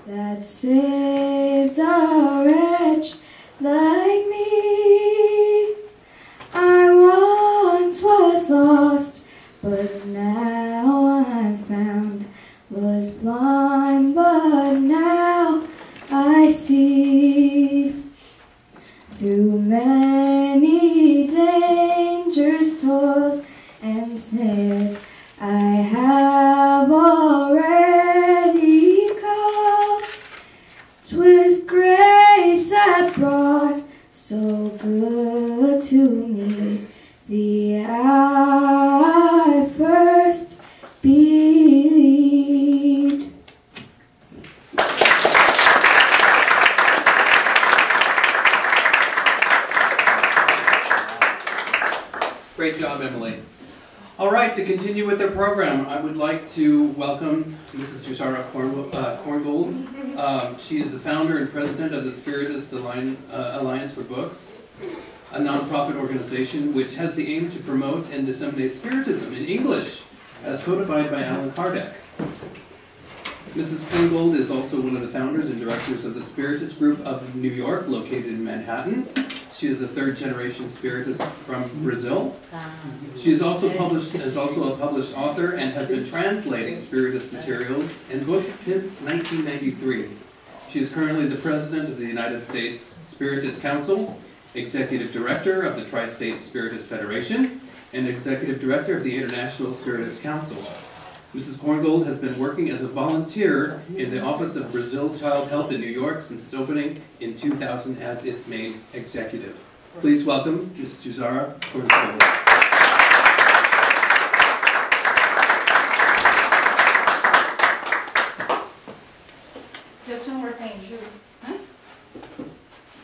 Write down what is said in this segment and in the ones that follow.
that saved a wretch like me. I once was lost, but now I'm found, was blind, but now I see. Through many dangers, toils, and snares, I have already come. 'Twas grace that brought so good to me the hour I first believed. Great job, Emily. All right, to continue with the program, I would like to welcome Mrs. Jussara Korngold. She is the founder and president of the Spiritist Alliance for Books, a nonprofit organization which has the aim to promote and disseminate Spiritism in English, as codified by Allan Kardec. Mrs. Korngold is also one of the founders and directors of the Spiritist Group of New York, located in Manhattan. She is a third-generation Spiritist from Brazil. She is also a published author and has been translating Spiritist materials and books since 1993. She is currently the president of the United States Spiritist Council, executive director of the Tri-State Spiritist Federation, and executive director of the International Spiritist Council. Mrs. Korngold has been working as a volunteer in the Office of Brazil Child Health in New York since its opening in 2000 as its main executive. Please welcome Ms. Jussara Korngold. Just one more thing,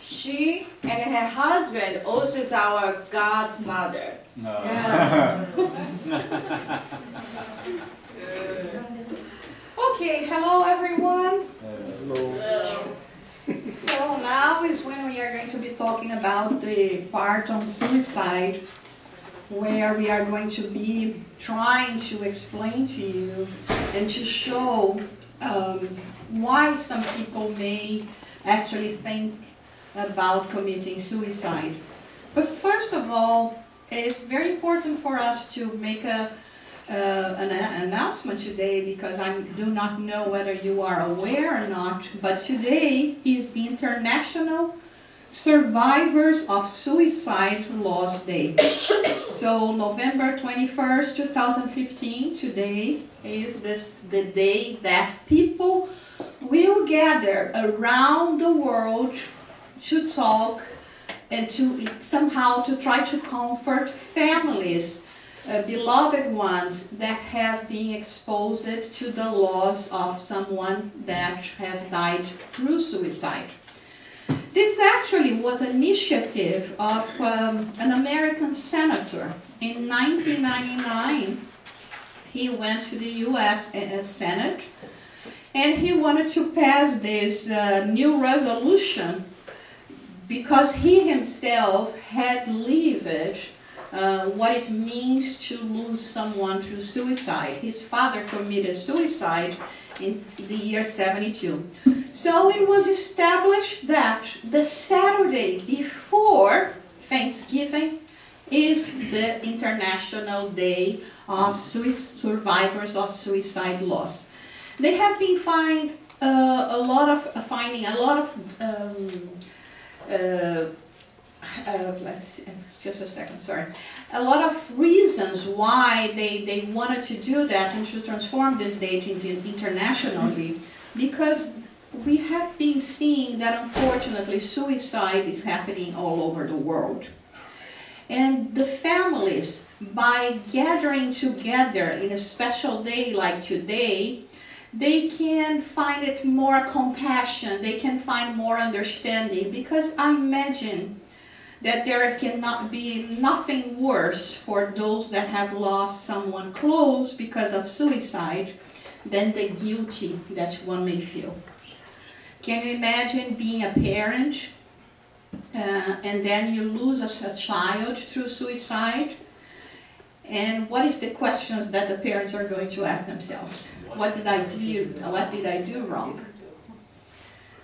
She and her husband also is our godmother. No. Yeah. Okay, hello everyone. Hello. So now is when we are going to be talking about the part on suicide, where we are going to be trying to explain to you and to show why some people may actually think about committing suicide. But first of all, it's very important for us to make an announcement today, because I do not know whether you are aware or not, but today is the International Survivors of Suicide Loss Day. So November 21st, 2015, today is the day that people will gather around the world to talk and to somehow to try to comfort families, beloved ones that have been exposed to the loss of someone that has died through suicide. This actually was an initiative of an American senator. In 1999, he went to the U.S. Senate, and he wanted to pass this new resolution because he himself had lived what it means to lose someone through suicide. His father committed suicide in the year 72. So it was established that the Saturday before Thanksgiving is the International Day of Survivors of Suicide Loss. They have been finding a lot of let's see, just a second, sorry. A lot of reasons why they wanted to do that and to transform this date internationally, because we have been seeing that unfortunately suicide is happening all over the world. And the families, by gathering together in a special day like today, they can find it more compassion, they can find more understanding, because I imagine that there cannot be nothing worse for those that have lost someone close because of suicide than the guilty that one may feel. Can you imagine being a parent and then you lose a child through suicide? And what is the questions that the parents are going to ask themselves? What did I do? What did I do wrong?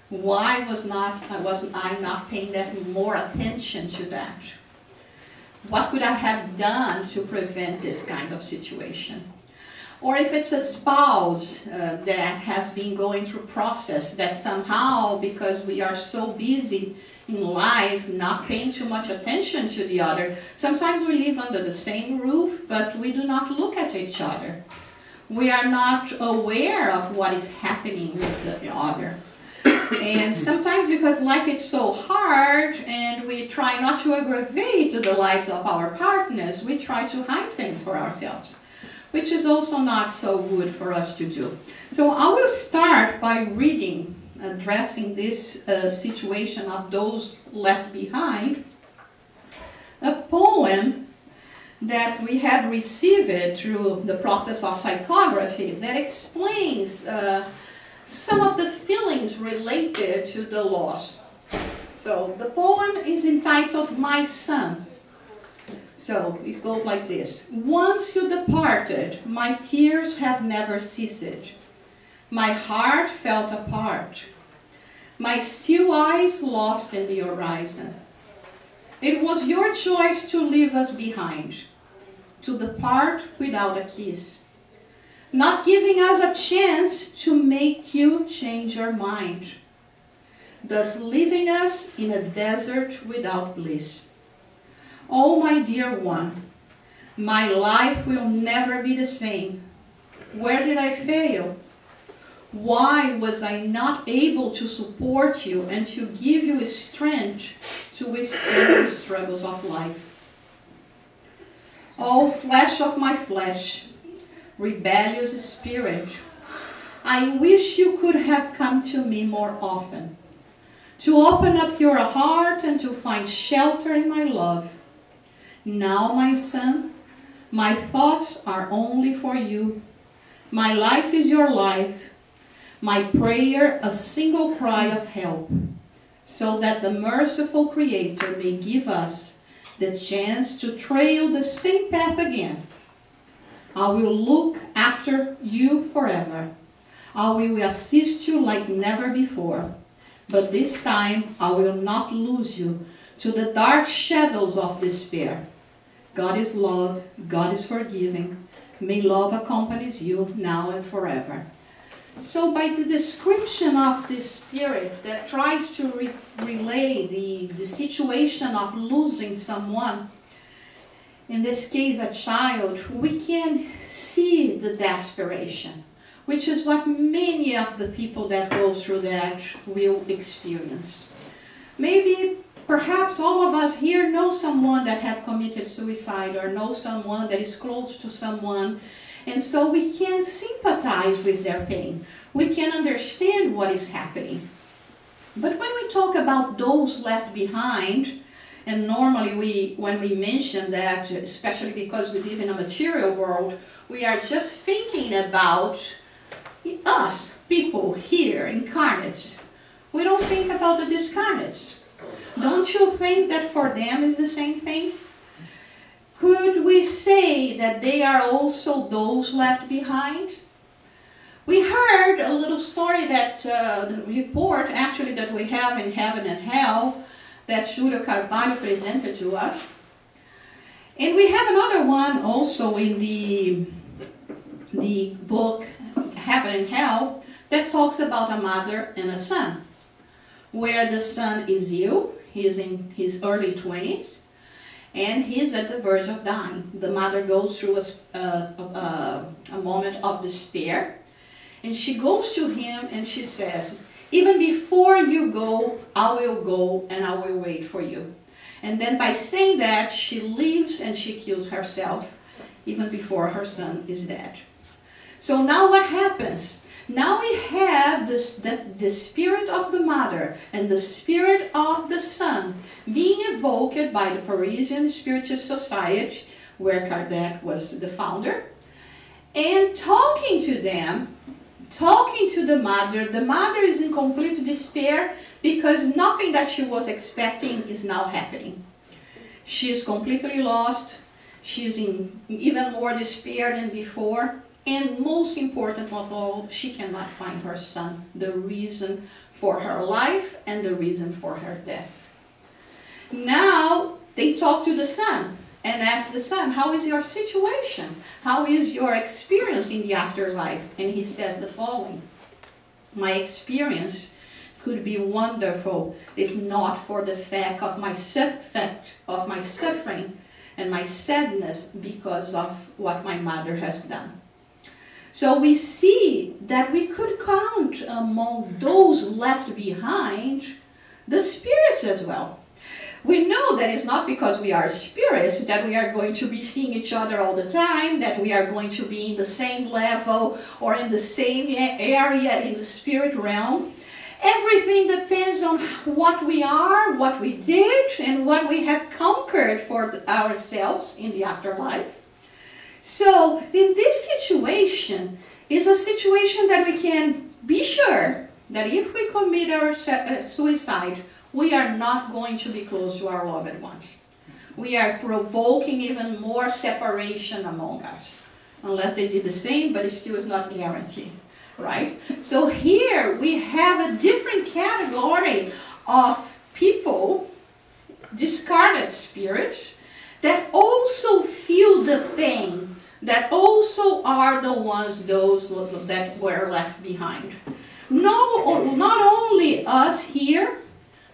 Why was I not paying that more attention to that? What could I have done to prevent this kind of situation? Or if it's a spouse that has been going through a process that somehow, because we are so busy in life, not paying too much attention to the other, sometimes we live under the same roof, but we do not look at each other. We are not aware of what is happening with the other. And sometimes because life is so hard and we try not to aggravate the lives of our partners, we try to hide things for ourselves, which is also not so good for us to do. So I will start by reading, addressing this situation of those left behind, a poem that we had received through the process of psychography that explains some of the feelings related to the loss. So the poem is entitled My Son. So it goes like this. Once you departed, my tears have never ceased. My heart felt apart. My still eyes lost in the horizon. It was your choice to leave us behind, to depart without a kiss, not giving us a chance to make you change your mind, thus leaving us in a desert without bliss. Oh, my dear one, my life will never be the same. Where did I fail? Why was I not able to support you and to give you strength to withstand the struggles of life? Oh, flesh of my flesh, rebellious spirit, I wish you could have come to me more often, to open up your heart and to find shelter in my love. Now, my son, my thoughts are only for you. My life is your life. My prayer a single cry of help, so that the merciful Creator may give us the chance to trail the same path again. I will look after you forever. I will assist you like never before. But this time I will not lose you to the dark shadows of despair. God is love. God is forgiving. May love accompanies you now and forever. So by the description of this spirit that tries to relay the situation of losing someone, in this case a child, we can see the desperation, which is what many of the people that go through that will experience. Maybe, perhaps all of us here know someone that have committed suicide or know someone that is close to someone, and so we can sympathize with their pain. We can understand what is happening. But when we talk about those left behind, and normally when we mention that, especially because we live in a material world, we are just thinking about us, people here, incarnates. We don't think about the discarnates. Don't you think that for them is the same thing? Could we say that they are also those left behind? We heard a little story that, the report actually that we have in Heaven and Hell, that Júlia Carvalho presented to us. And we have another one also in the book Heaven and Hell that talks about a mother and a son, where the son is ill, he's in his early 20s, and he's at the verge of dying. The mother goes through a moment of despair, and she goes to him and she says, even before you go, I will go and I will wait for you. And then by saying that, she leaves and she kills herself even before her son is dead. So now what happens? Now we have the spirit of the mother and the spirit of the son being evoked by the Parisian Spiritist Society, where Kardec was the founder, and talking to them, talking to the mother. The mother is in complete despair because nothing that she was expecting is now happening. She is completely lost. She is in even more despair than before. And most important of all, she cannot find her son, the reason for her life and the reason for her death. Now, they talk to the son and ask the son, how is your situation? How is your experience in the afterlife? And he says the following: my experience could be wonderful if not for the fact of my suffering and my sadness because of what my mother has done. So we see that we could count among those left behind the spirits as well. We know that it's not because we are spirits that we are going to be seeing each other all the time, that we are going to be in the same level or in the same area in the spirit realm. Everything depends on what we are, what we did, and what we have conquered for ourselves in the afterlife. So in this situation, is a situation that we can be sure that if we commit our suicide, we are not going to be close to our loved ones. We are provoking even more separation among us. Unless they did the same, but it still is not guaranteed. Right? So here we have a different category of people, discarded spirits, that also feel the pain, that also are the ones, those that were left behind. No, not only us here,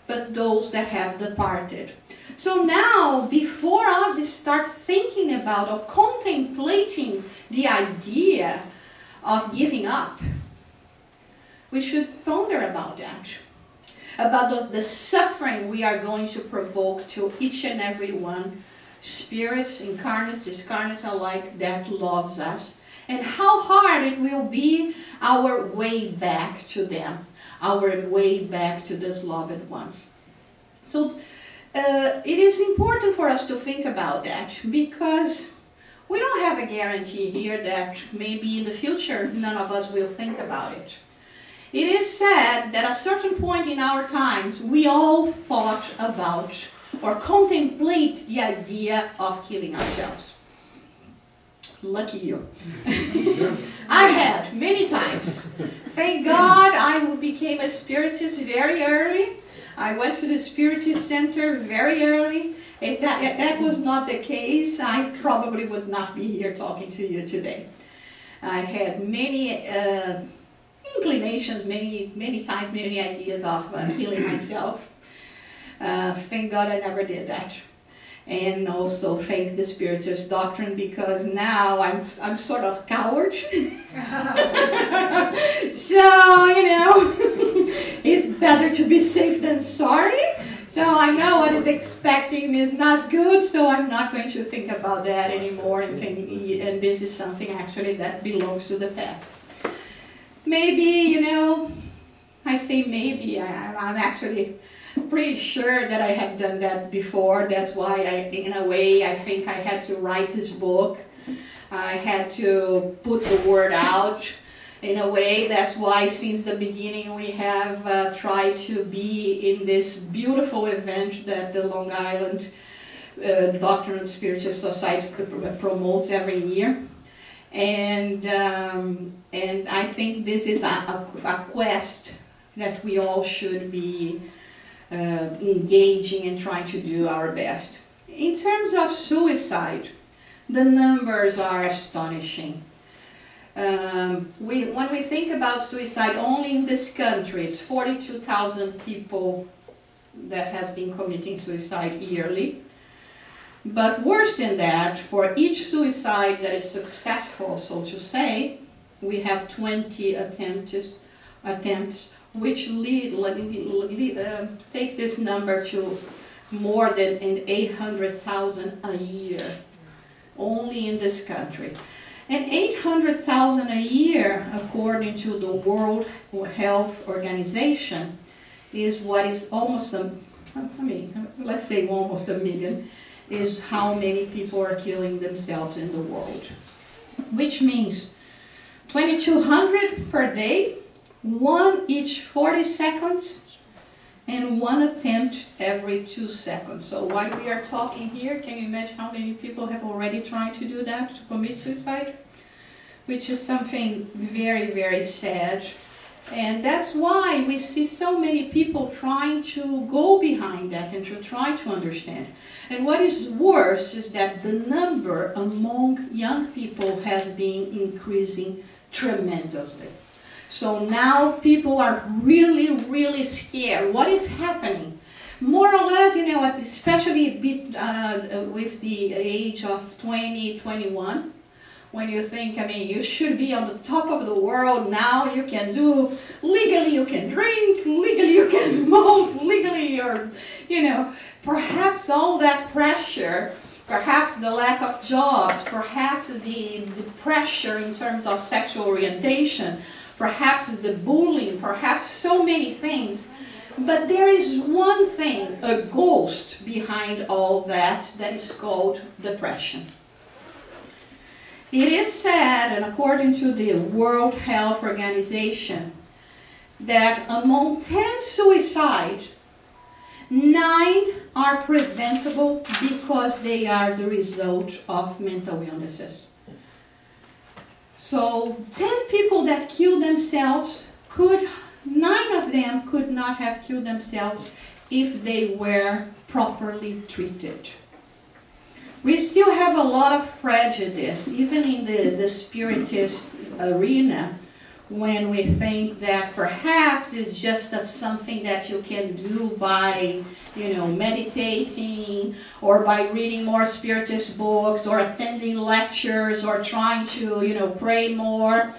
but those that have departed. So now, before us start thinking about or contemplating the idea of giving up, we should ponder about that, about the suffering we are going to provoke to each and every one, spirits, incarnates, discarnates alike, that loves us, and how hard it will be our way back to them, our way back to those loved ones. So it is important for us to think about that, because we don't have a guarantee here that maybe in the future none of us will think about it. It is said that at a certain point in our times we all thought about or contemplate the idea of killing ourselves. Lucky you. I had many times. Thank God I became a Spiritist very early. I went to the Spiritist Center very early. If that was not the case, I probably would not be here talking to you today. I had many inclinations, many times, many ideas of killing myself. Thank God I never did that. And also thank the Spiritist doctrine, because now I'm sort of a coward. So, you know, it's better to be safe than sorry. So I know what is expecting me is not good, so I'm not going to think about that anymore and this is something actually that belongs to the past. Maybe, you know, I say maybe, I'm actually pretty sure that I have done that before. That's why in a way, I think I had to write this book. I had to put the word out. In a way, that's why since the beginning we have tried to be in this beautiful event that the Long Island Doctrine Studies Society promotes every year. And I think this is a quest that we all should be engaging and trying to do our best. In terms of suicide, the numbers are astonishing. When we think about suicide, only in this country, it's 42,000 people that has been committing suicide yearly. But worse than that, for each suicide that is successful, so to say, we have 20 attempts which take this number to more than 800,000 a year, only in this country. And 800,000 a year, according to the World Health Organization, is what is almost let's say almost a million, is how many people are killing themselves in the world. Which means 2,200 per day, one each 40 seconds, and one attempt every 2 seconds. So while we are talking here, can you imagine how many people have already tried to do that, to commit suicide? which is something very, very sad. And that's why we see so many people trying to go behind that and to try to understand. And what is worse is that the number among young people has been increasing tremendously. So now people are really, really scared. What is happening? More or less, you know, especially with the age of 20, 21, when you think, I mean, you should be on the top of the world. Now you can do, legally you can drink, legally you can smoke, legally you're, you know, perhaps all that pressure, perhaps the lack of jobs, perhaps the pressure in terms of sexual orientation, perhaps the bullying, perhaps so many things. But there is one thing, a ghost behind all that is called depression. It is said, and according to the World Health Organization, that among 10 suicides, 9 are preventable because they are the result of mental illnesses. So 10 people that kill themselves, 9 of them could not have killed themselves if they were properly treated. We still have a lot of prejudice, even in the Spiritist arena, when we think that perhaps it's just something that you can do by, you know, meditating, or by reading more Spiritist books, or attending lectures, or trying to, you know, pray more.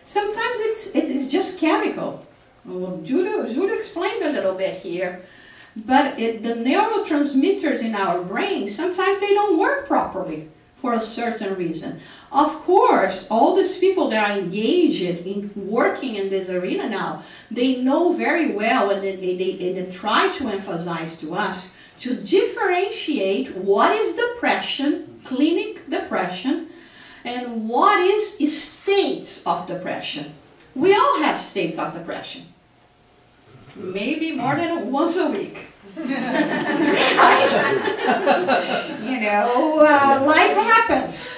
Sometimes it's just chemical. Well, Judah explained a little bit here. But the neurotransmitters in our brain, sometimes they don't work properly for a certain reason. Of course, all these people that are engaged in working in this arena now, they know very well, and they try to emphasize to us, to differentiate what is depression, clinic depression, and what is states of depression. We all have states of depression. Maybe more than once a week. Right? You know, life happens.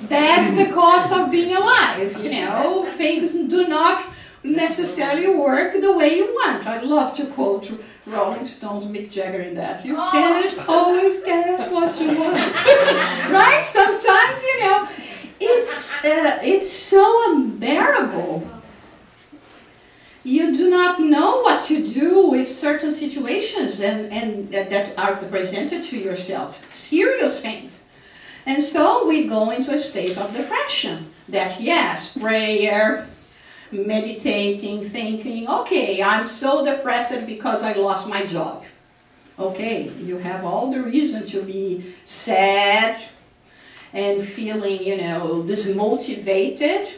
That's the cost of being alive. You know, things do not necessarily work the way you want. I love to quote Rolling Stones, Mick Jagger in that. You can't always get what you want. Right? Sometimes, you know, it's so unbearable. You do not know what to do with certain situations and that are presented to yourselves, serious things. And so we go into a state of depression. That, yes, prayer, meditating, thinking, okay, I'm so depressed because I lost my job. Okay, you have all the reason to be sad and feeling, you know, dismotivated.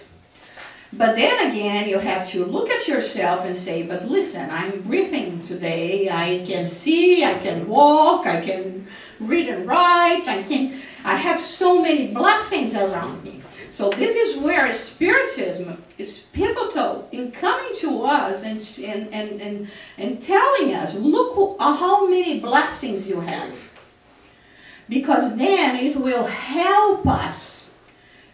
But then again, you have to look at yourself and say, but listen, I'm breathing today. I can see, I can walk, I can read and write, I have so many blessings around me. So this is where Spiritism is pivotal in coming to us and telling us, look how many blessings you have. Because then it will help us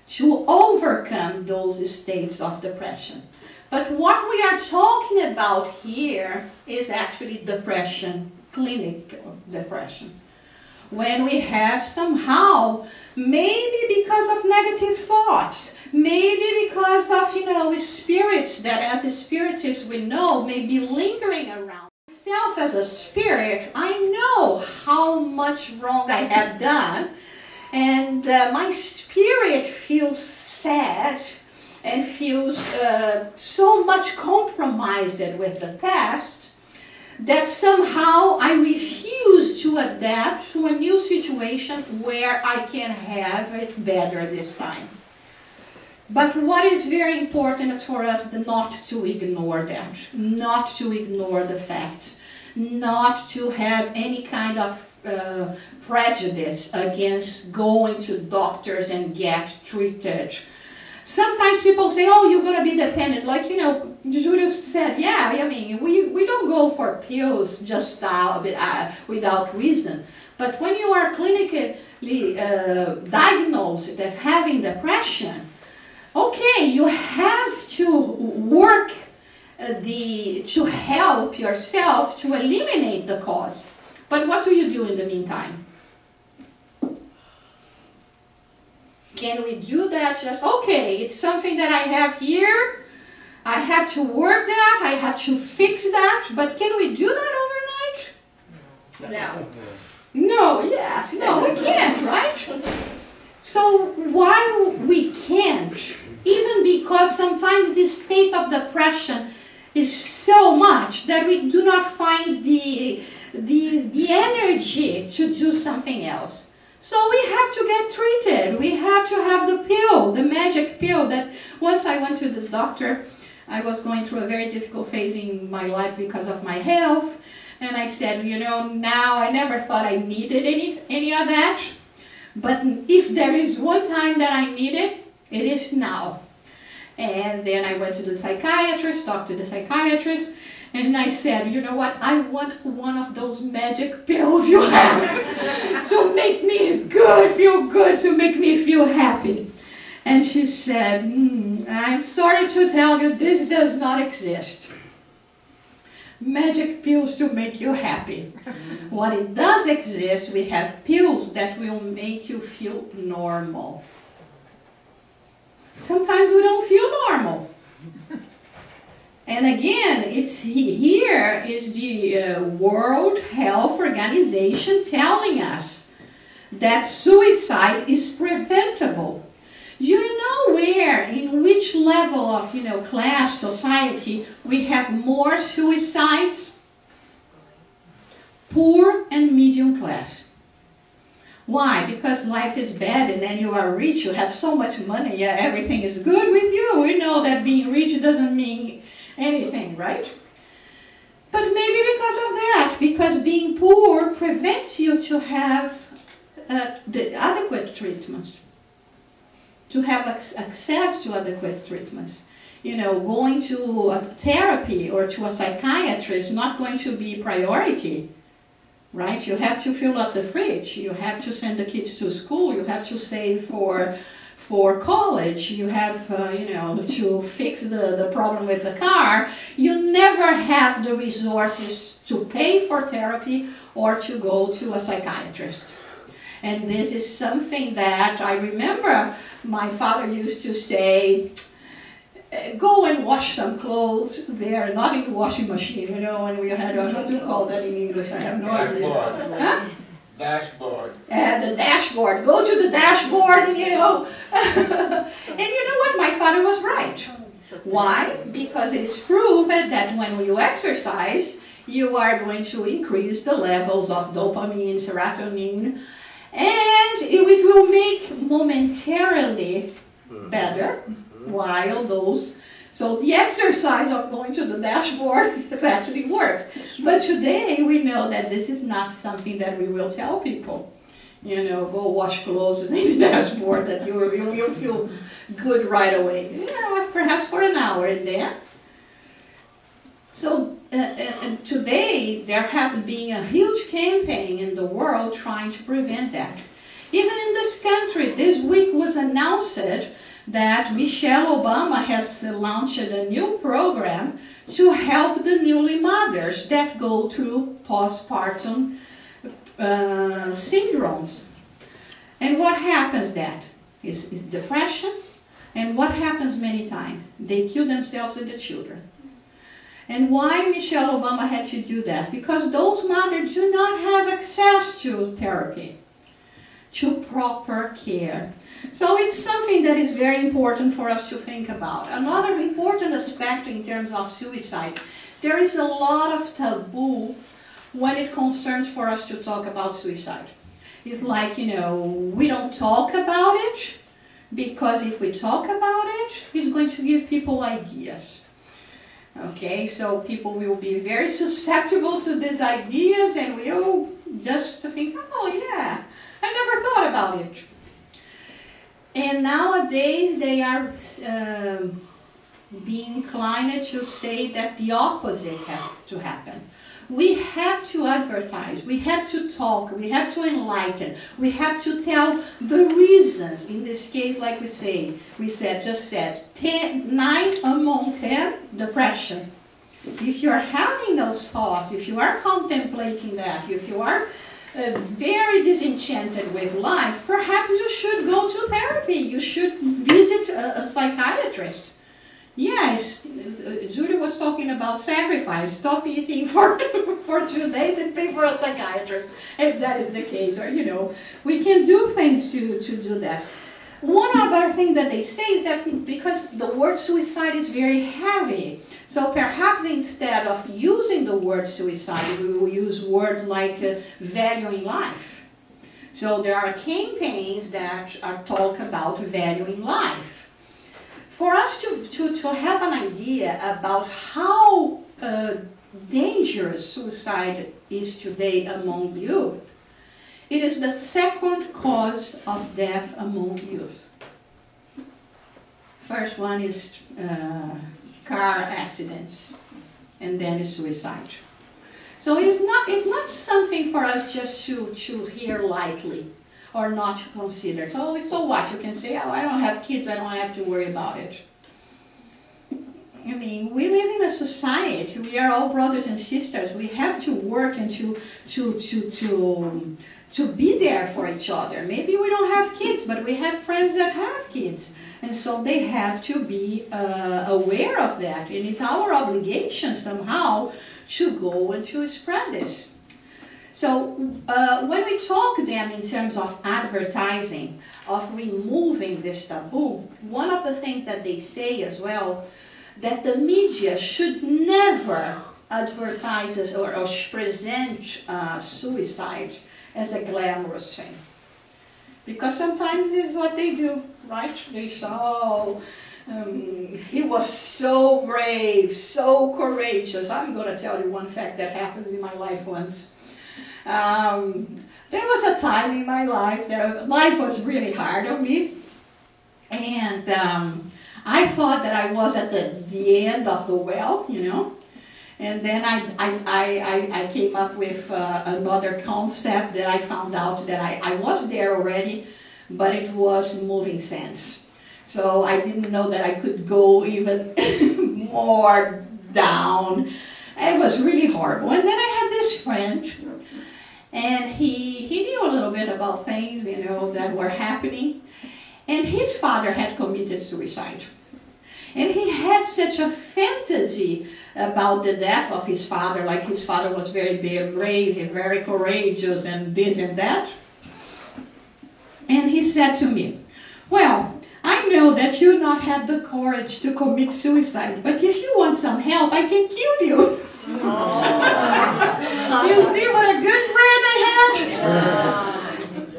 to overcome those states of depression. But what we are talking about here is actually depression, clinical depression. When we have somehow, maybe because of negative thoughts, maybe because of, you know, spirits that as a spiritist we know may be lingering around. Myself as a spirit, I know how much wrong I have done. And my spirit feels sad and feels so much compromised with the past that somehow I refuse to adapt to a new situation where I can have it better this time. But what is very important is for us not to ignore that, not to ignore the facts, not to have any kind of prejudice against going to doctors and get treated. Sometimes people say, oh, you're going to be dependent. Like, you know, Judah said, yeah, I mean, we don't go for pills just without reason. But when you are clinically diagnosed as having depression, Okay, you have to work to help yourself to eliminate the cause. But what do you do in the meantime? Can we do that just, okay, it's something that I have here, I have to work that, I have to fix that, but can we do that overnight? No. No, yes, no, we can't, right? So why we can't, even because sometimes this state of depression is so much that we do not find the energy to do something else. So we have to get treated. We have to have the pill, the magic pill that once I went to the doctor, I was going through a very difficult phase in my life because of my health. And I said, you know, now I never thought I needed any of that. But if there is one time that I need it, it is now. And then I went to the psychiatrist, talked to the psychiatrist, and I said, you know what, I want one of those magic pills you have to make me good, feel good, to make me feel happy. And she said, I'm sorry to tell you, this does not exist. Magic pills to make you happy. What it does exist, we have pills that will make you feel normal. Sometimes we don't feel normal. And again, it's here is the World Health Organization telling us that suicide is preventable. Do you know where, in which level of, class, society, we have more suicides? Poor and medium class. Why? Because life is bad and then you are rich, you have so much money, yeah, everything is good with you. We know that being rich doesn't mean anything, right? But maybe because of that, because being poor prevents you to have the adequate treatments, to have access to adequate treatments. Going to a therapy or to a psychiatrist is not going to be priority, right? You have to fill up the fridge, you have to send the kids to school, you have to save for college, you have to fix the problem with the car. You never have the resources to pay for therapy or to go to a psychiatrist. And this is something that I remember my father used to say, go and wash some clothes there, not in the washing machine, when we had, what do you call that in English? I have no idea. Huh? Dashboard. The dashboard. Go to the dashboard and, and you know what? My father was right. Why? Because it is proven that when you exercise, you are going to increase the levels of dopamine, serotonin, and it will make momentarily better while those. So the exercise of going to the dashboard, it actually works. But today we know that this is not something that we will tell people. Go wash clothes in the dashboard, that you'll feel good right away. Perhaps for an hour and then. So today there has been a huge campaign in the world trying to prevent that. Even in this country, this week was announced that Michelle Obama has launched a new program to help the newly mothers that go through postpartum syndromes. And what happens then? Is depression. And what happens many times? They kill themselves and the children. And why Michelle Obama had to do that? Because those mothers do not have access to therapy, to proper care. So it's something that is very important for us to think about. Another important aspect in terms of suicide, there is a lot of taboo when it concerns for us to talk about suicide. It's like, we don't talk about it, because if we talk about it, it's going to give people ideas. Okay, so people will be very susceptible to these ideas and will just think, oh yeah, I never thought about it. And nowadays they are being inclined to say that the opposite has to happen. We have to advertise, we have to talk, we have to enlighten, we have to tell the reasons. In this case, like we said, 9 among 10, depression. If you're having those thoughts, if you are contemplating that, if you are very disenchanted with life, perhaps you should go to therapy. You should visit a psychiatrist. Yes, Julie was talking about sacrifice. Stop eating for 2 days and pay for a psychiatrist, if that is the case. Or, we can do things to do that. One other thing that they say is that because the word suicide is very heavy, so perhaps instead of using the word suicide, we will use words like valuing life. So there are campaigns that talk about valuing life. For us to have an idea about how dangerous suicide is today among youth, it is the second cause of death among youth. First one is car accidents, and then is suicide. So it's not something for us just to hear lightly or not to consider. So what? You can say, oh, I don't have kids, I don't have to worry about it. I mean, we live in a society, we are all brothers and sisters, we have to work and to be there for each other. Maybe we don't have kids, but we have friends that have kids. And so they have to be aware of that. And it's our obligation somehow to go and to spread this. So when we talk then in terms of advertising, of removing this taboo, one of the things that they say as well, that the media should never advertise or present suicide as a glamorous thing. Because sometimes it's what they do, right? They say, oh, he was so brave, so courageous. I'm going to tell you one fact that happened in my life once. There was a time in my life that life was really hard on me. And I thought that I was at the end of the well, And then I came up with another concept that I found out that I was there already, but it was moving sense. So I didn't know that I could go even more down. It was really horrible. And then I had this friend, and he knew a little bit about things, that were happening. And his father had committed suicide. And he had such a fantasy about the death of his father, like his father was very brave and very courageous and this and that. And he said to me, well, I know that you not have the courage to commit suicide, but if you want some help, I can kill you. You see what a good friend I had?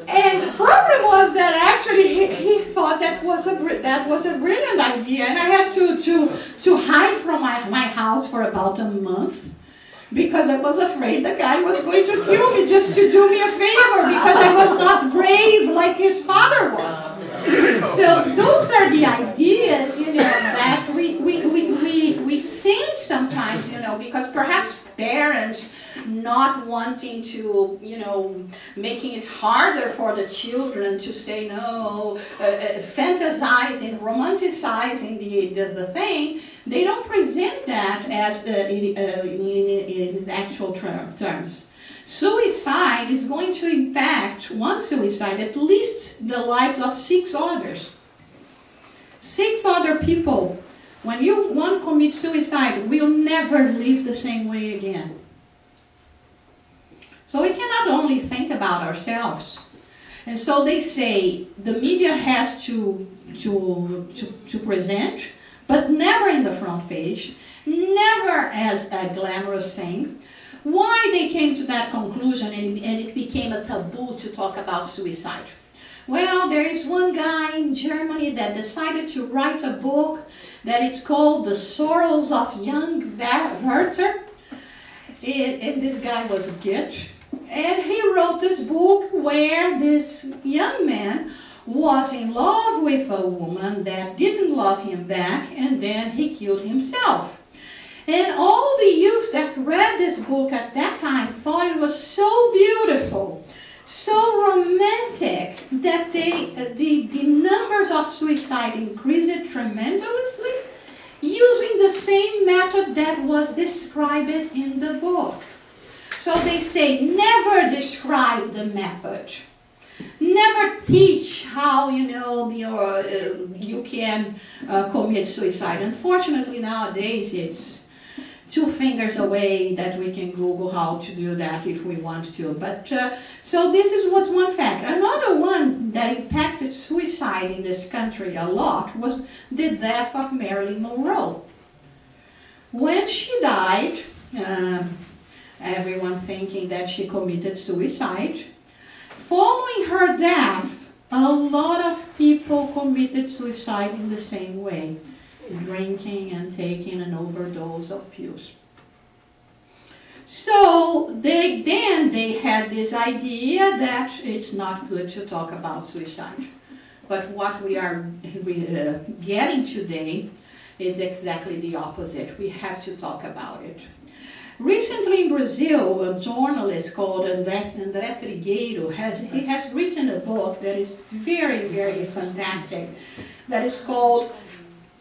And the problem was that actually he thought that was a brilliant idea, and I had to hide from my house for about a month because I was afraid the guy was going to kill me just to do me a favor because I was not brave like his father was. So those are the ideas, that we say sometimes, because perhaps parents not wanting to, making it harder for the children to say no, fantasizing, romanticizing the thing, they don't present that as in its actual terms. Suicide is going to impact, one suicide, at least the lives of 6 others. 6 other people, when one commits suicide, will never live the same way again. So we cannot only think about ourselves. And so they say the media has to present, but never in the front page, never as a glamorous thing. Why they came to that conclusion and it became a taboo to talk about suicide? Well, there is one guy in Germany that decided to write a book that it's called The Sorrows of Young Werther. And this guy was a Goethe. And he wrote this book where this young man was in love with a woman that didn't love him back, and then he killed himself. And all the youth that read this book at that time thought it was so beautiful, so romantic, that the numbers of suicide increased tremendously using the same method that was described in the book. So they say, never describe the method. Never teach how, you can commit suicide. Unfortunately, nowadays, it's 2 fingers away that we can Google how to do that if we want to. But so this was one fact. Another one that impacted suicide in this country a lot was the death of Marilyn Monroe. When she died, everyone thinking that she committed suicide. Following her death, a lot of people committed suicide in the same way, drinking and taking an overdose of pills. So they had this idea that it's not good to talk about suicide. But what we are getting today is exactly the opposite. We have to talk about it. Recently in Brazil, a journalist called André Trigueiro has written a book that is very, very fantastic, that is called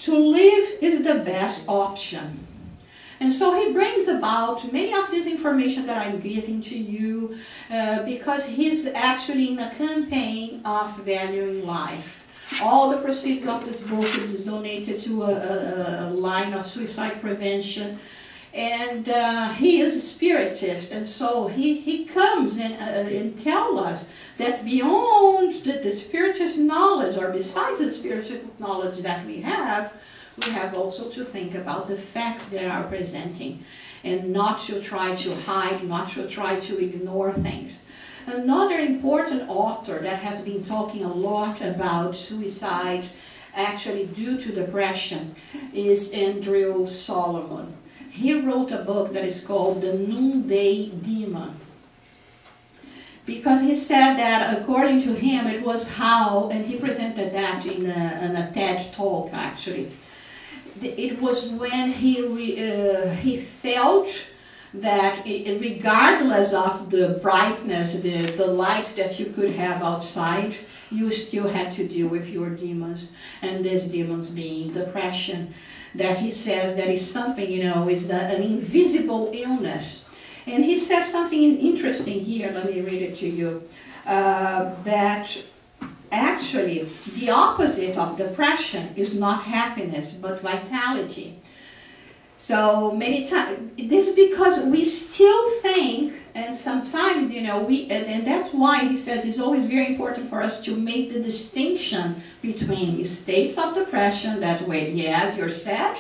"To Live is the Best Option." And so he brings about many of this information that I'm giving to you because he's actually in a campaign of valuing life. All the proceeds of this book is donated to a line of suicide prevention. And he is a Spiritist, and so he comes and tells us that beyond the Spiritist knowledge, or besides the Spiritist knowledge that we have also to think about the facts that are presenting, and not to try to hide, not to try to ignore things. Another important author that has been talking a lot about suicide, actually due to depression, is Andrew Solomon. He wrote a book that is called The Noonday Demon, because he said that according to him it was how, and he presented that in a TED talk actually, it was when he felt that regardless of the brightness, the light that you could have outside, you still had to deal with your demons, and these demons being depression. That he says that is something, is an invisible illness. And he says something interesting here, let me read it to you, that actually the opposite of depression is not happiness, but vitality. So many times, this is because we still think, and sometimes, and that's why he says it's always very important for us to make the distinction between states of depression, that's when, yes, you're sad,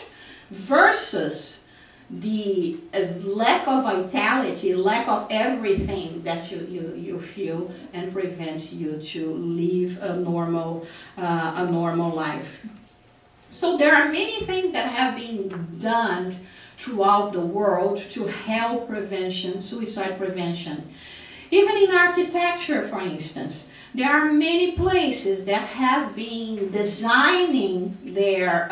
versus the lack of vitality, lack of everything that you feel and prevents you to live a normal life. So there are many things that have been done throughout the world to help prevention, suicide prevention. Even in architecture, for instance, there are many places that have been designing their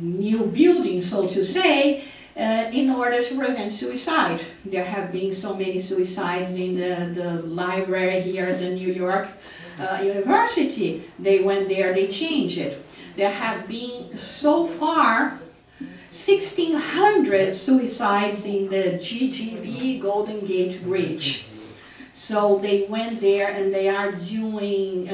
new buildings, so to say, in order to prevent suicide. There have been so many suicides in the library here at the New York University. They went there, they changed it. There have been so far 1,600 suicides in the GGB Golden Gate Bridge. So they went there and they are doing,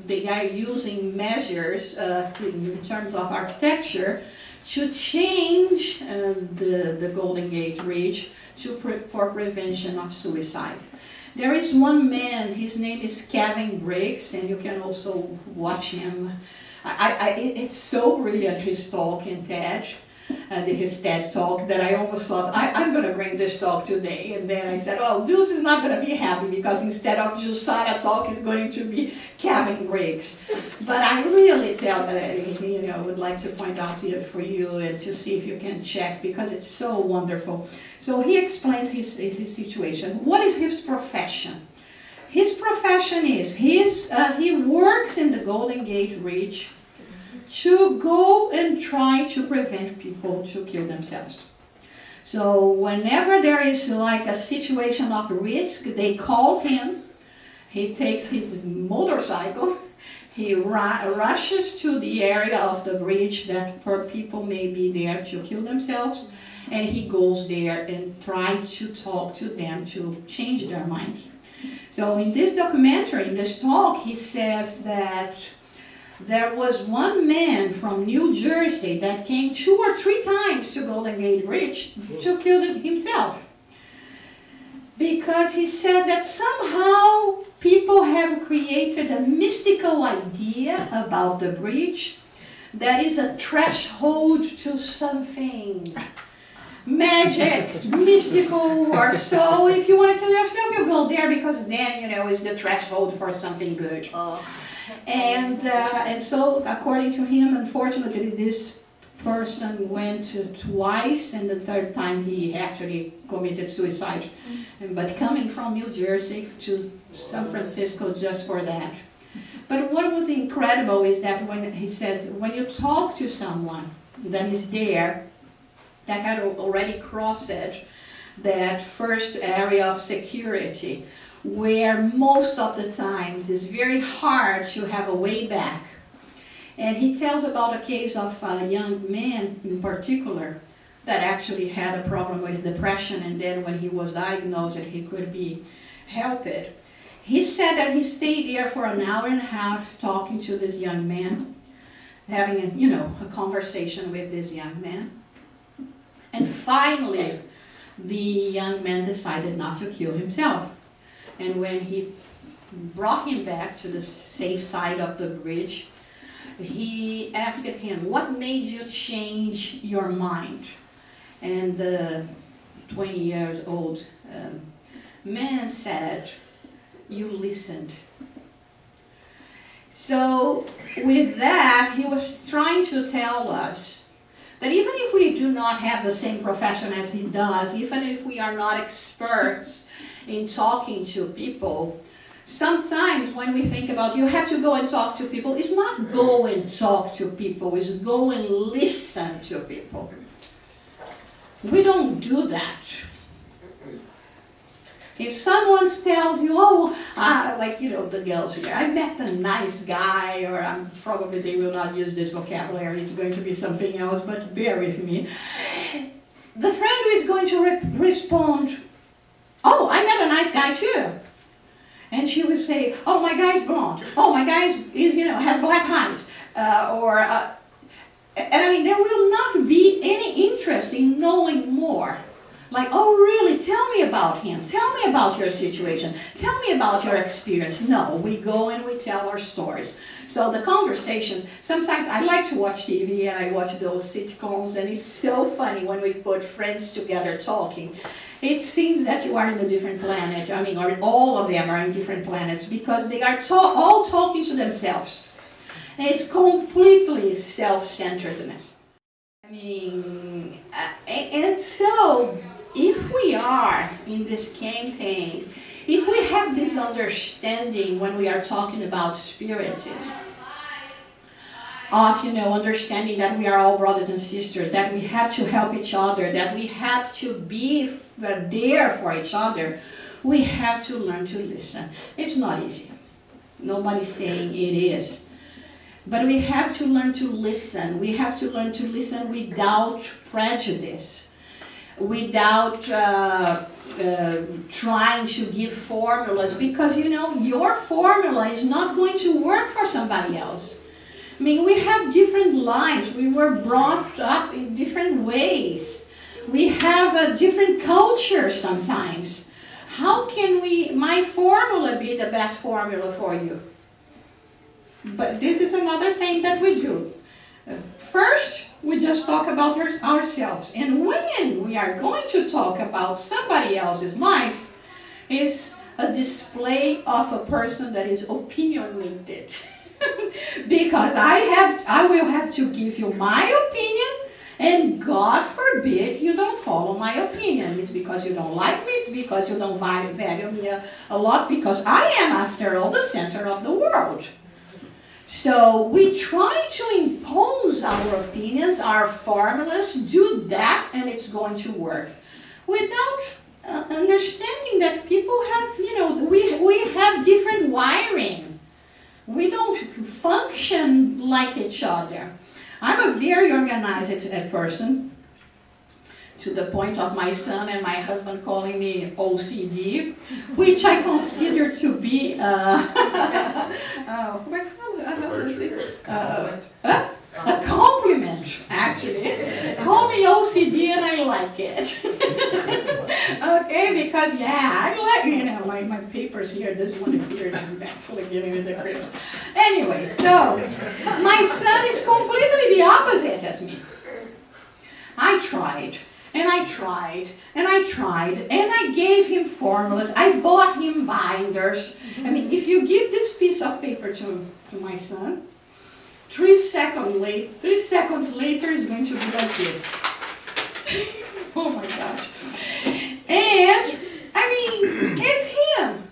they are using measures in terms of architecture to change the Golden Gate Bridge for prevention of suicide. There is one man, his name is Kevin Briggs, and you can also watch him. It's so brilliant, his talk in TED, his TED talk, that I almost thought, I'm going to bring this talk today. And then I said, well, Deuce is not going to be happy because instead of Jussara talk, it's going to be Kevin Briggs. But I really would like to point out here for you and to see if you can check, because it's so wonderful. So he explains his situation. What is his profession? His profession is, he works in the Golden Gate Bridge to go and try to prevent people to kill themselves. So whenever there is like a situation of risk, they call him. He takes his motorcycle. He rushes to the area of the bridge that people may be there to kill themselves. And he goes there and tries to talk to them to change their minds. So in this documentary, in this talk, he says that there was one man from New Jersey that came 2 or 3 times to Golden Gate Bridge to kill himself. Because he says that somehow people have created a mystical idea about the bridge that is a threshold to something magic, mystical, or so. If you want to kill yourself, you go there because then, you know, it's the threshold for something good. And so, according to him, unfortunately, this person went twice, and the 3rd time he actually committed suicide. But coming from New Jersey to San Francisco just for that. But what was incredible is that when he says, when you talk to someone that is there, that had already crossed that first area of security, where most of the times it's very hard to have a way back. And he tells about a case of a young man in particular that actually had a problem with depression, and then when he was diagnosed he could be helped. He said that he stayed there for an hour and a half talking to this young man, having a conversation with this young man. And finally, the young man decided not to kill himself. And when he brought him back to the safe side of the bridge, he asked him, what made you change your mind? And the 20-year-old man said, you listened. So with that, he was trying to tell us that even if we do not have the same profession as he does, even if we are not experts in talking to people, sometimes when we think about you have to go and talk to people, it's not go and talk to people, it's go and listen to people. We don't do that. If someone tells you, like, the girls here, I met a nice guy, or probably they will not use this vocabulary, it's going to be something else, but bear with me. The friend who is going to respond, oh, I met a nice guy too. And she will say, oh, my guy's blonde. Oh, my guy has black eyes. And I mean, there will not be any interest in knowing more. Like, oh, really? Tell me about him. Tell me about your situation. Tell me about your experience. No, we go and we tell our stories. So the conversations, sometimes I like to watch TV and I watch those sitcoms, and it's so funny when we put friends together talking. It seems that you are in a different planet. I mean, or all of them are in different planets because they are all talking to themselves. And it's completely self-centeredness. I mean, and so if we are in this campaign, if we have this understanding when we are talking about Spiritism, of, understanding that we are all brothers and sisters, that we have to help each other, that we have to be there for each other, we have to learn to listen. It's not easy. Nobody's saying it is. But we have to learn to listen. We have to learn to listen without prejudice, without trying to give formulas, because, your formula is not going to work for somebody else. I mean, we have different lives. We were brought up in different ways. We have a different culture sometimes. How can my formula be the best formula for you? But this is another thing that we do. First, we just talk about ourselves. And when we are going to talk about somebody else's lives, it's a display of a person that is opinionated. Because I will have to give you my opinion, and God forbid you don't follow my opinion. It's because you don't like me, it's because you don't value me a lot, because I am, after all, the center of the world. So we try to impose our opinions, our formulas, do that, and it's going to work. Without understanding that people have, you know, we have different wiring. We don't function like each other. I'm a very organized person, to the point of my son and my husband calling me OCD, which I consider to be a compliment, actually. Call me OCD and I like it. Okay, because I like, you know, my papers here, this one here is actually giving me the credit. Anyway, so my son is completely the opposite as me. I tried. And I tried, and I tried, and I gave him formulas. I bought him binders. I mean, if you give this piece of paper to my son, 3 seconds later it's going to be like this. Oh my gosh. And, I mean, it's him.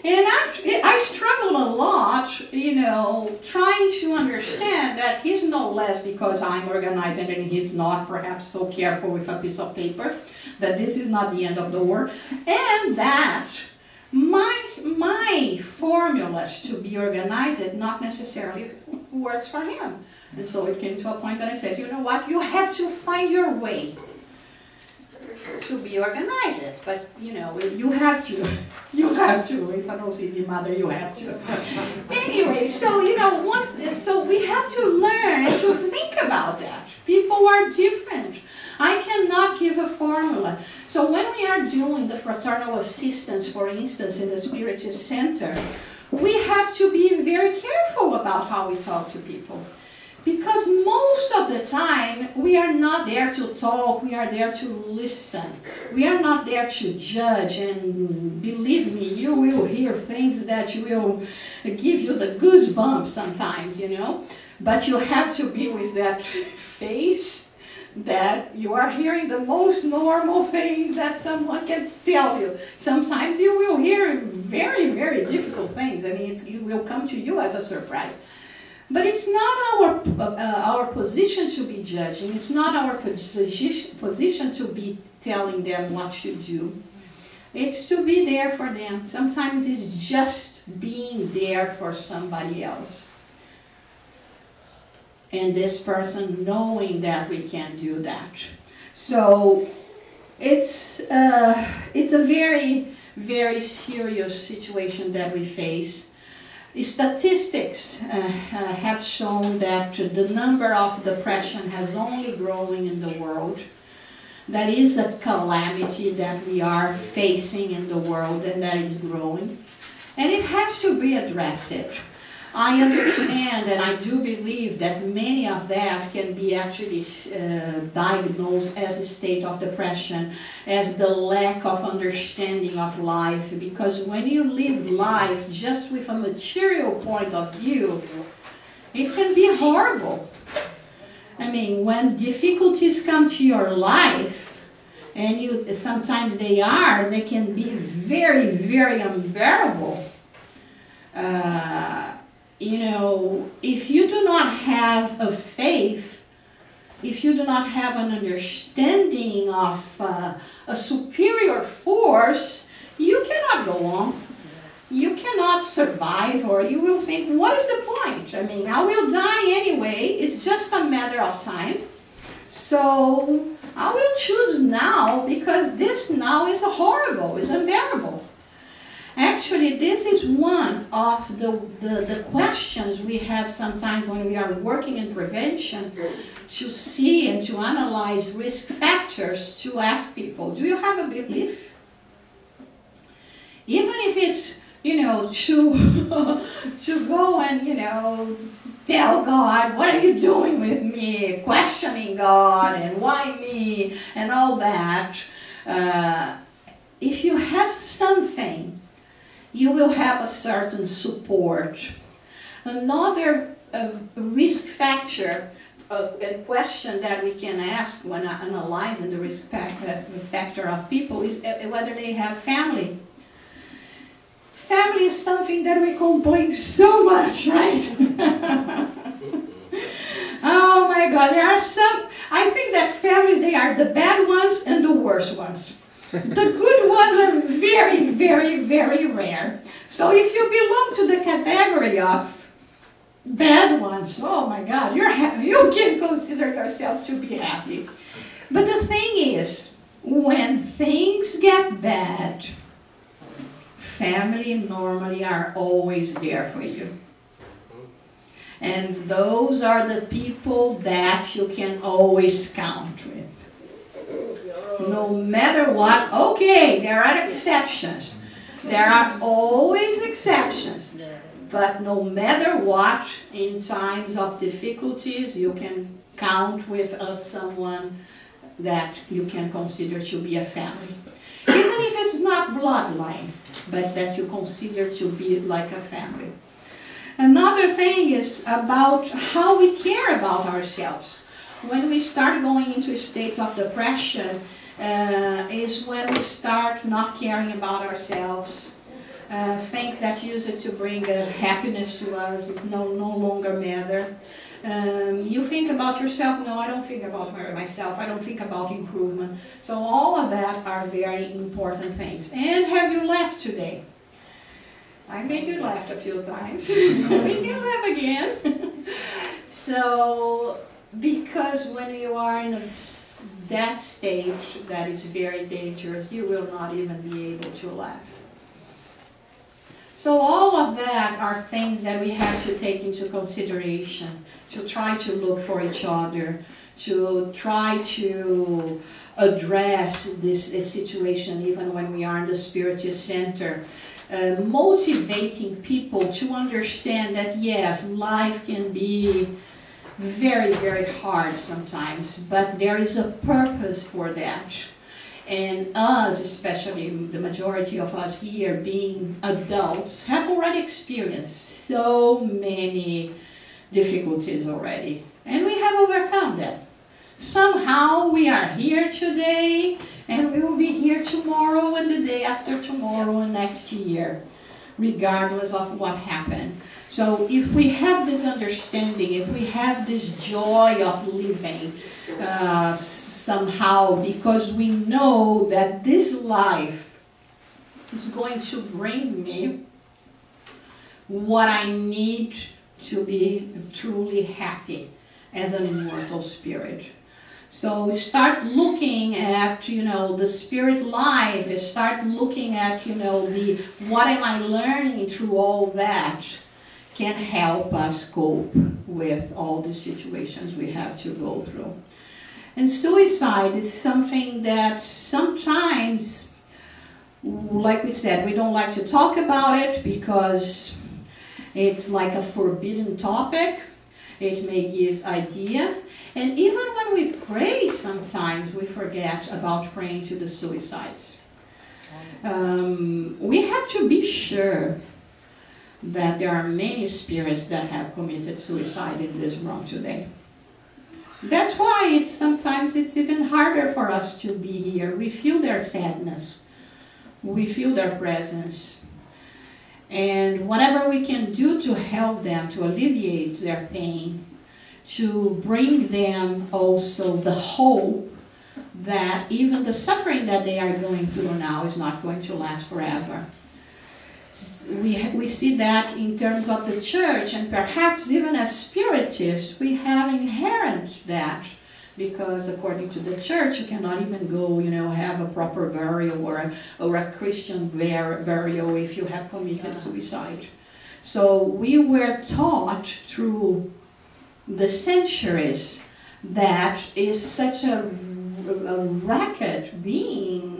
And I struggled a lot, you know, trying to understand that he's no less because I'm organized and he's not perhaps so careful with a piece of paper, that this is not the end of the world, and that my formulas to be organized not necessarily works for him. And so it came to a point that I said, you know what, you have to find your way to be organized, but you know, you have to, if an OCD mother, you have to. Anyway, so you know, so we have to learn and to think about that. People are different. I cannot give a formula. So when we are doing the fraternal assistance, for instance, in the Spiritist Center, we have to be very careful about how we talk to people. Because most of the time, we are not there to talk, we are there to listen. We are not there to judge, and believe me, you will hear things that will give you the goosebumps sometimes, you know. But you have to be with that face that you are hearing the most normal thing that someone can tell you. Sometimes you will hear very, very difficult things. I mean, it will come to you as a surprise. But it's not our position to be judging. It's not our position to be telling them what to do. It's to be there for them. Sometimes it's just being there for somebody else. And this person knowing that we can do that. So it's a very, very serious situation that we face. Statistics have shown that the number of depression has only growing in the world. That is a calamity that we are facing in the world, and that is growing. And it has to be addressed. I understand and I do believe that many of that can be actually diagnosed as a state of depression, as the lack of understanding of life, because when you live life just with a material point of view, it can be horrible. I mean, when difficulties come to your life, and sometimes they can be very, very unbearable. You know, if you do not have a faith, if you do not have an understanding of a superior force, you cannot go on. You cannot survive, or you will think, what is the point? I mean, I will die anyway. It's just a matter of time. So I will choose now, because this now is horrible, it's unbearable. Actually, this is one of the questions we have sometimes when we are working in prevention, to see and to analyze risk factors, to ask people, do you have a belief? Even if it's, you know, to go and, you know, tell God, what are you doing with me? Questioning God, and why me, and all that. If you have something, you will have a certain support. Another risk factor, a question that we can ask when analyzing the risk factor of people is whether they have family. family is something that we complain so much, right? Oh my God, there are some, I think that families, they are the bad ones and the worst ones. The good ones are very, very, very rare. So if you belong to the category of bad ones, oh my God, you can consider yourself to be happy. But the thing is, when things get bad, family normally are always there for you. And those are the people that you can always count with. No matter what, okay, there are exceptions. There are always exceptions. But no matter what, in times of difficulties, you can count with someone that you can consider to be a family. Even if it's not bloodline, but that you consider to be like a family. Another thing is about how we care about ourselves. When we start going into states of depression, is when we start not caring about ourselves. Things that used to bring happiness to us no longer matter. You think about yourself, no, I don't think about myself, I don't think about improvement. So all of that are very important things. And have you laughed today? I made you laugh a few times. We can laugh again. So, because when you are in that stage that is very dangerous, you will not even be able to laugh. So all of that are things that we have to take into consideration, to try to look for each other, to try to address this situation even when we are in the Spiritist Center. Motivating people to understand that yes, life can be very, very hard sometimes, but there is a purpose for that. And us, especially the majority of us here being adults, have already experienced so many difficulties already. And we have overcome them. Somehow we are here today, and we will be here tomorrow and the day after tomorrow and next year, regardless of what happened. So if we have this understanding, if we have this joy of living somehow, because we know that this life is going to bring me what I need to be truly happy as an immortal spirit. So we start looking at, the spirit life, start looking at, what am I learning through all that can help us cope with all the situations we have to go through. And suicide is something that sometimes, like we said, we don't like to talk about it because it's like a forbidden topic. It may give idea. And even when we pray, sometimes we forget about praying to the suicides. We have to be sure that there are many spirits that have committed suicide in this room today. That's why sometimes it's even harder for us to be here. We feel their sadness. We feel their presence. And whatever we can do to help them, to alleviate their pain, to bring them also the hope that even the suffering that they are going through now is not going to last forever. We see that in terms of the church, and perhaps even as Spiritists, we have inherent that, because according to the church, you cannot even go, have a proper burial or a Christian burial if you have committed suicide. So we were taught through the centuries that is such a racket being,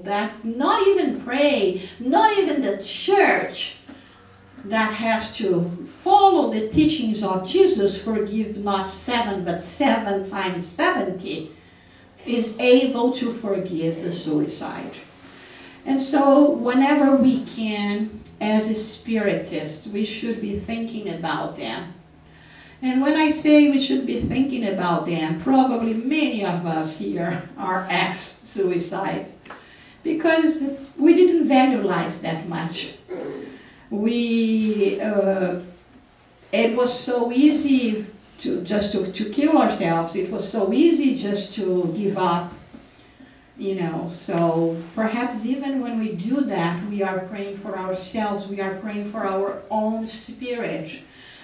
that not even pray, not even the church that has to follow the teachings of Jesus, forgive not 7 but 7 times 70, is able to forgive the suicide. And so whenever we can, as a Spiritist, we should be thinking about them. And when I say we should be thinking about them, probably many of us here are ex-suicides, because we didn't value life that much. It was so easy to kill ourselves. It was so easy just to give up. So perhaps even when we do that, we are praying for ourselves, we are praying for our own spirit.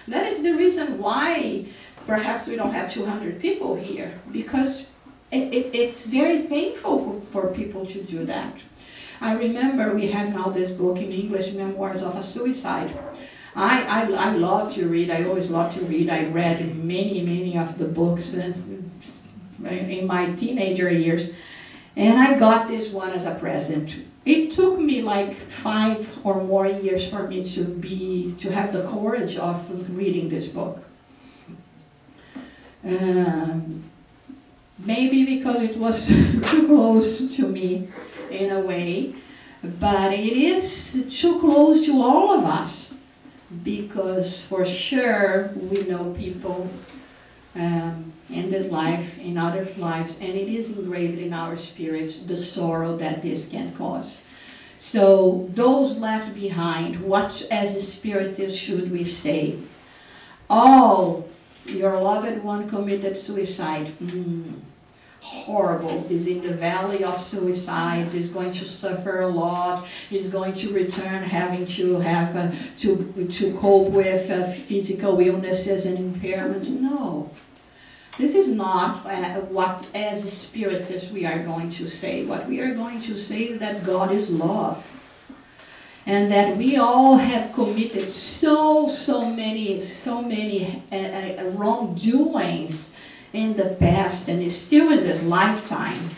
That is the reason why perhaps we don't have 200 people here, because it's very painful for people to do that. I remember we have now this book in English, Memoirs of a Suicide. I love to read, I always love to read. I read many of the books in my teenager years. And I got this one as a present. It took me like 5 or more years for me to have the courage of reading this book. Maybe because it was too close to me in a way, but it is too close to all of us, because for sure we know people in this life, in other lives, and it is engraved in our spirits, the sorrow that this can cause. So those left behind, what as a spiritist should we say? Oh, your loved one committed suicide. Horrible, is in the valley of suicides, is going to suffer a lot, is going to return having to have to cope with physical illnesses and impairments. No. This is not what, as a spiritist, we are going to say. What we are going to say is that God is love. And that we all have committed so many wrongdoings in the past, and is still in this lifetime,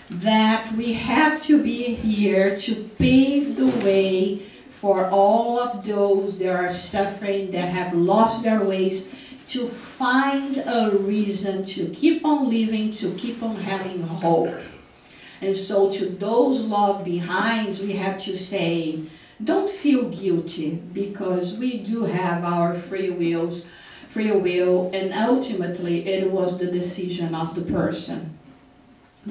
that we have to be here to pave the way for all of those that are suffering, that have lost their ways, to find a reason to keep on living, to keep on having hope. And so to those left behind, we have to say, don't feel guilty, because we do have our free will, and ultimately it was the decision of the person.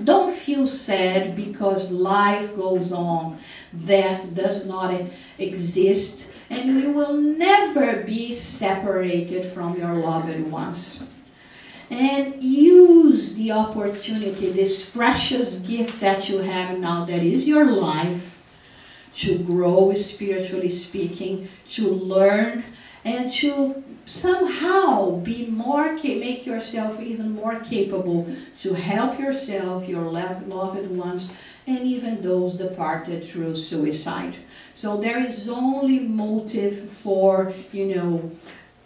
Don't feel sad, because life goes on. Death does not exist, and we will never be separated from your loved ones. And use the opportunity, this precious gift that you have now, that is your life, to grow spiritually speaking, to learn, and to somehow be more, make yourself even more capable to help yourself, your loved ones, and even those departed through suicide. So there is only motive for,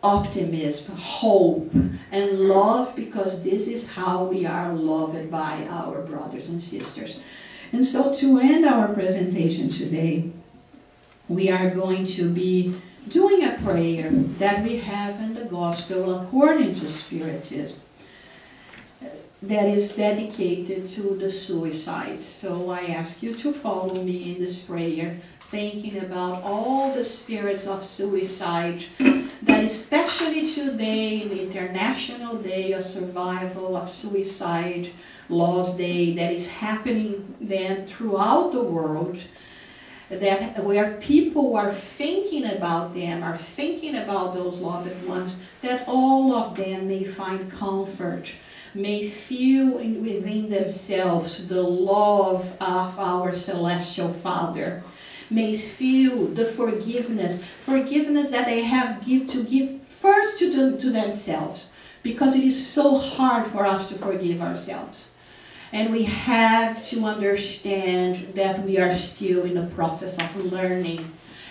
optimism, hope, and love, because this is how we are loved by our brothers and sisters. And so to end our presentation today, we are going to be doing a prayer that we have in the Gospel according to Spiritism, that is dedicated to the suicide. So I ask you to follow me in this prayer, thinking about all the spirits of suicide, that especially today, in the International Day of Survival of Suicide Loss Day, that is happening then throughout the world, that where people are thinking about them, are thinking about those loved ones, that all of them may find comfort, may feel within themselves the love of our Celestial Father, may feel the forgiveness that they have to give first to themselves, because it is so hard for us to forgive ourselves. And we have to understand that we are still in the process of learning.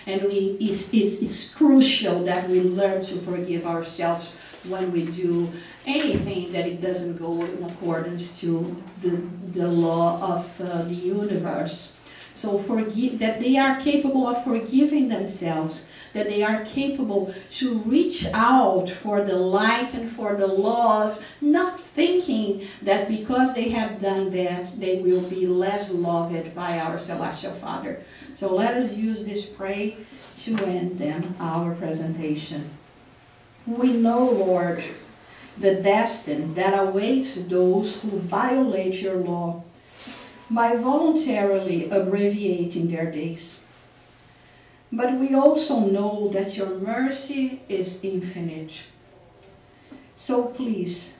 And it's crucial that we learn to forgive ourselves when we do anything that it doesn't go in accordance to the law of the universe. So that they are capable of forgiving themselves, that they are capable to reach out for the light and for the love, not thinking that because they have done that, they will be less loved by our Celestial Father. So let us use this prayer to end then our presentation. We know, Lord, the destiny that awaits those who violate your law by voluntarily abbreviating their days. But we also know that your mercy is infinite. So please,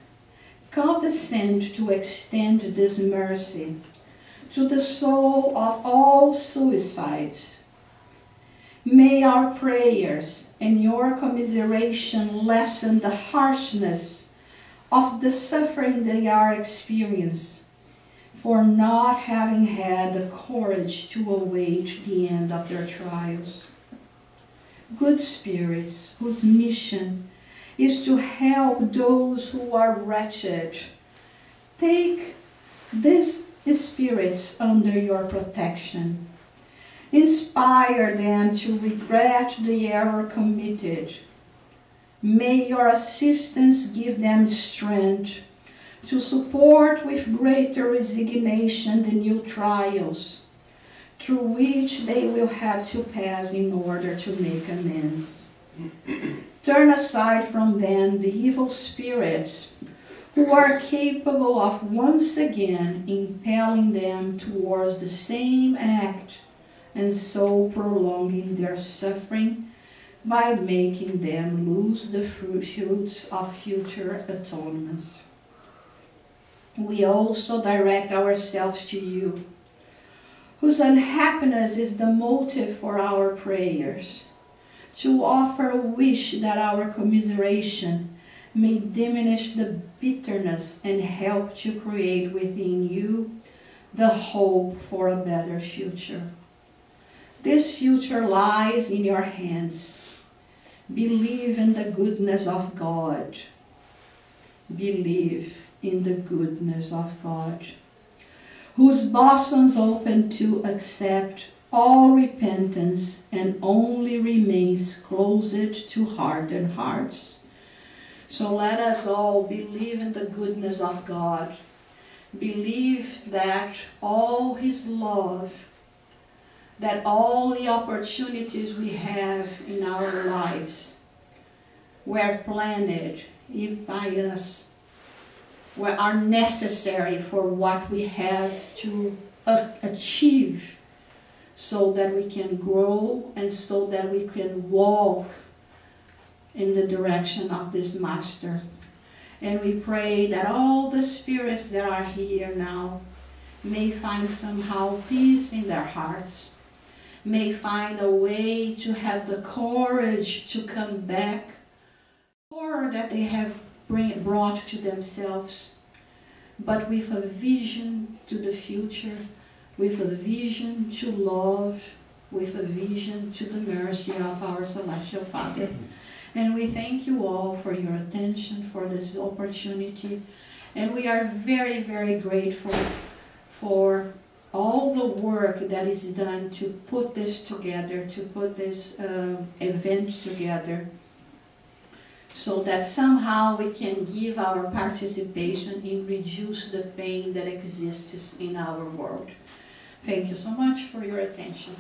condescend to extend this mercy to the soul of all suicides. May our prayers and your commiseration lessen the harshness of the suffering they are experiencing for not having had the courage to await the end of their trials. Good spirits, whose mission is to help those who are wretched, take these spirits under your protection. Inspire them to regret the error committed. May your assistance give them strength to support with greater resignation the new trials through which they will have to pass in order to make amends. Turn aside from them the evil spirits who are capable of once again impelling them towards the same act and so prolonging their suffering by making them lose the fruits of future atonements. We also direct ourselves to you, whose unhappiness is the motive for our prayers, to offer a wish that our commiseration may diminish the bitterness and help to create within you the hope for a better future. This future lies in your hands. Believe in the goodness of God. Believe in the goodness of God, whose bosoms open to accept all repentance and only remains closed to hardened hearts. So let us all believe in the goodness of God. Believe that all His love, that all the opportunities we have in our lives were planned, if by us, are necessary for what we have to achieve, so that we can grow and so that we can walk in the direction of this Master. And we pray that all the spirits that are here now may find somehow peace in their hearts, may find a way to have the courage to come back, or that they have brought to themselves, but with a vision to the future, with a vision to love, with a vision to the mercy of our Celestial Father. And we thank you all for your attention, for this opportunity. And we are very, very grateful for all the work that is done to put this together, to put this event together, so that somehow we can give our participation in reduce the pain that exists in our world. Thank you so much for your attention.